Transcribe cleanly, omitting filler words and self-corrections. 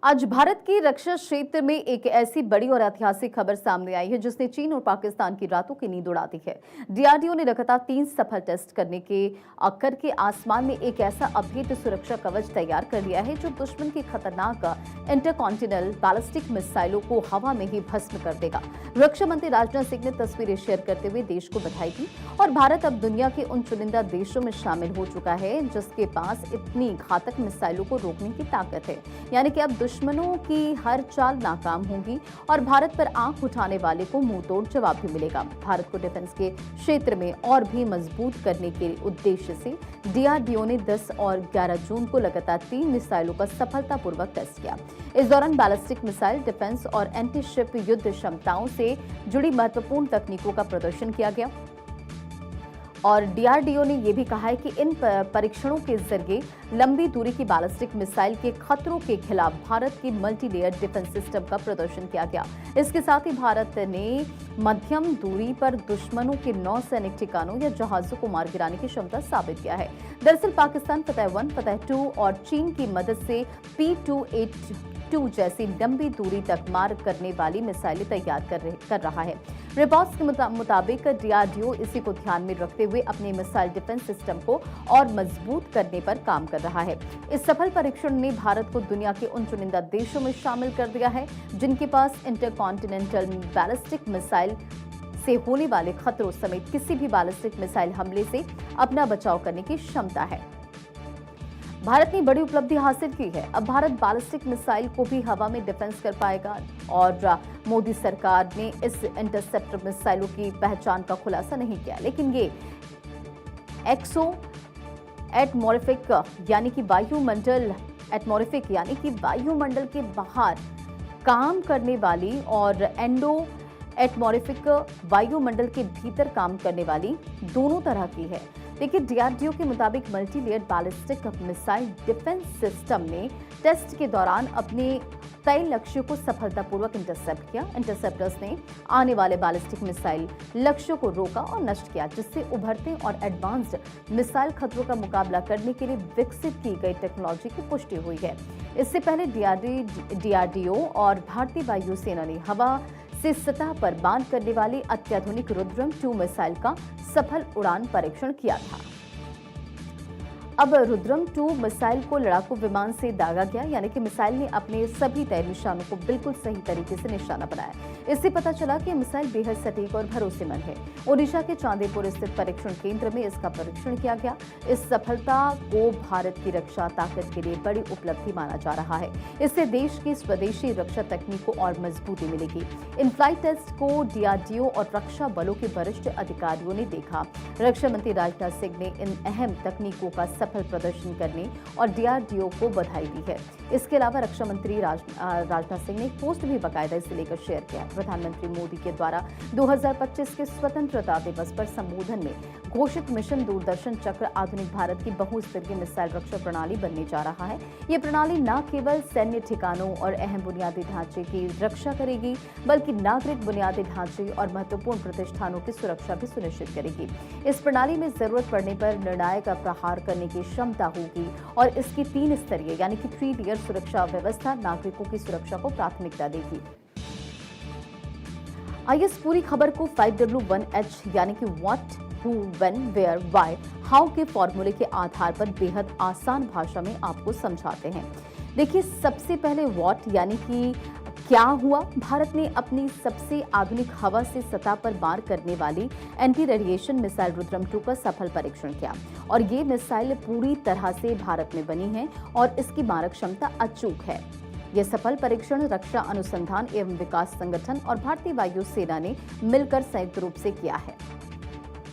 आज भारत की रक्षा क्षेत्र में एक ऐसी बड़ी और ऐतिहासिक खबर सामने आई है जिसने चीन और पाकिस्तान की रातों की नींद उड़ा दी है। डीआरडीओ ने लगातार 3 सफल टेस्ट करके आसमान में एक ऐसा अभेद्य सुरक्षा कवच तैयार कर लिया है जो दुश्मन की खतरनाक इंटरकॉन्टिनेंटल बैलिस्टिक मिसाइलों को हवा में ही भस्म कर देगा। रक्षा मंत्री राजनाथ सिंह ने तस्वीरें शेयर करते हुए देश को बधाई दी और भारत अब दुनिया के उन चुनिंदा देशों में शामिल हो चुका है जिसके पास इतनी घातक मिसाइलों को रोकने की ताकत है। यानी कि अब दुश्मनों की हर चाल नाकाम होगी और भारत पर आंख उठाने वाले को मुंहतोड़ जवाब भी मिलेगा। भारत को डिफेंस के क्षेत्र में और भी मजबूत करने के उद्देश्य से डीआरडीओ ने 10 और 11 जून को लगातार 3 मिसाइलों का सफलतापूर्वक टेस्ट किया। इस दौरान बैलिस्टिक मिसाइल, डिफेंस और एंटी शिप युद्ध क्षमताओं से जुड़ी महत्वपूर्ण तकनीकों का प्रदर्शन किया गया। और डीआरडीओ ने यह भी कहा है कि इन परीक्षणों के जरिए लंबी दूरी की बैलिस्टिक मिसाइल के खतरों के खिलाफ भारत की मल्टी लेयर डिफेंस सिस्टम का प्रदर्शन किया गया। इसके साथ ही भारत ने मध्यम दूरी पर दुश्मनों के नौसैनिक ठिकानों या जहाजों को मार गिराने की क्षमता साबित किया है। दरअसल पाकिस्तान फतह 1, फतह 2 और चीन की मदद से P-282 जैसी लंबी दूरी तक मार करने वाली मिसाइलें तैयार कर रहा है। रिपोर्ट्स के मुताबिक डीआरडीओ इसी को ध्यान में रखते हुए अपने मिसाइल डिफेंस सिस्टम को और मजबूत करने पर काम कर रहा है। इस सफल परीक्षण ने भारत को दुनिया के उन चुनिंदा देशों में शामिल कर दिया है जिनके पास इंटरकॉन्टिनेंटल बैलिस्टिक मिसाइल से होने वाले खतरों समेत किसी भी बैलिस्टिक मिसाइल हमले से अपना बचाव करने की क्षमता है। भारत ने बड़ी उपलब्धि हासिल की है। अब भारत बैलिस्टिक मिसाइल को भी हवा में डिफेंस कर पाएगा और मोदी सरकार ने इस इंटरसेप्टर मिसाइलों की पहचान का खुलासा नहीं किया, लेकिन ये एक्सो एटमॉर्फिक यानी कि वायुमंडल के बाहर काम करने वाली और एंडो एटमॉर्फिक वायुमंडल के भीतर काम करने वाली दोनों तरह की है। देखिए, डीआरडीओ के मुताबिक multi layer ballistic missile defence system ने टेस्ट के दौरान अपने तय लक्ष्यों को सफलतापूर्वक इंटरसेप्ट किया। इंटरसेप्टर्स ने आने वाले बैलिस्टिक मिसाइल लक्ष्यों को रोका और नष्ट किया, जिससे उभरते और एडवांस्ड मिसाइल खतरों का मुकाबला करने के लिए विकसित की गई टेक्नोलॉजी की पुष्टि हुई है। इससे पहले डीआरडीओ और भारतीय वायुसेना ने हवा से सतह पर बांध करने वाली अत्याधुनिक रुद्रम 2 मिसाइल का सफल उड़ान परीक्षण किया था। अब रुद्रम 2 मिसाइल को लड़ाकू विमान से दागा गया, यानी कि मिसाइल ने अपने सभी तय निशानों को बिल्कुल सही तरीके से निशाना बनाया। इससे पता चला कि मिसाइल बेहद सटीक और भरोसेमंद है। ओडिशा के चांदीपुर स्थित परीक्षण केंद्र में इसका परीक्षण किया गया। इस सफलता को भारत की रक्षा ताकत के लिए बड़ी उपलब्धि माना जा रहा है। इससे देश की स्वदेशी रक्षा तकनीक को और मजबूती मिलेगी। इन फ्लाइट टेस्ट को डीआरडीओ और रक्षा बलों के वरिष्ठ अधिकारियों ने देखा। रक्षा मंत्री राजनाथ सिंह ने इन अहम तकनीकों का सफल प्रदर्शन करने और डीआरडीओ को बधाई दी है। इसके अलावा रक्षा मंत्री राजनाथ सिंह ने एक पोस्ट भी बाकायदा इसे लेकर शेयर किया। प्रधानमंत्री मोदी के द्वारा 2025 के स्वतंत्रता दिवस पर संबोधन में घोषित मिशन दूरदर्शन चक्र आधुनिक भारत की बहुस्तरीय मिसाइल रक्षा प्रणाली बनने जा रहा है। ये प्रणाली न केवल सैन्य ठिकानों और अहम बुनियादी ढांचे की रक्षा करेगी, बल्कि नागरिक बुनियादी ढांचे और महत्वपूर्ण प्रतिष्ठानों की सुरक्षा भी सुनिश्चित करेगी। इस प्रणाली में जरूरत पड़ने पर निर्णायक प्रहार करने की क्षमता होगी और इसकी 3 स्तरीय यानी कि 3 लेयर सुरक्षा व्यवस्था नागरिकों की सुरक्षा को प्राथमिकता देगी। आइए इस पूरी खबर को 5W1H यानी कि what, who, when, where, why, how के फॉर्मूले के आधार पर बेहद आसान भाषा में आपको समझाते हैं। देखिए, सबसे पहले व्हाट यानी कि क्या हुआ। भारत ने अपनी सबसे आधुनिक हवा से सतह पर मार करने वाली एंटी रेडिएशन मिसाइल रुद्रम 2 का सफल परीक्षण किया और ये मिसाइल पूरी तरह से भारत में बनी है और इसकी मारक क्षमता अचूक है। यह सफल परीक्षण रक्षा अनुसंधान एवं विकास संगठन और भारतीय वायु सेना ने मिलकर संयुक्त रूप से किया है।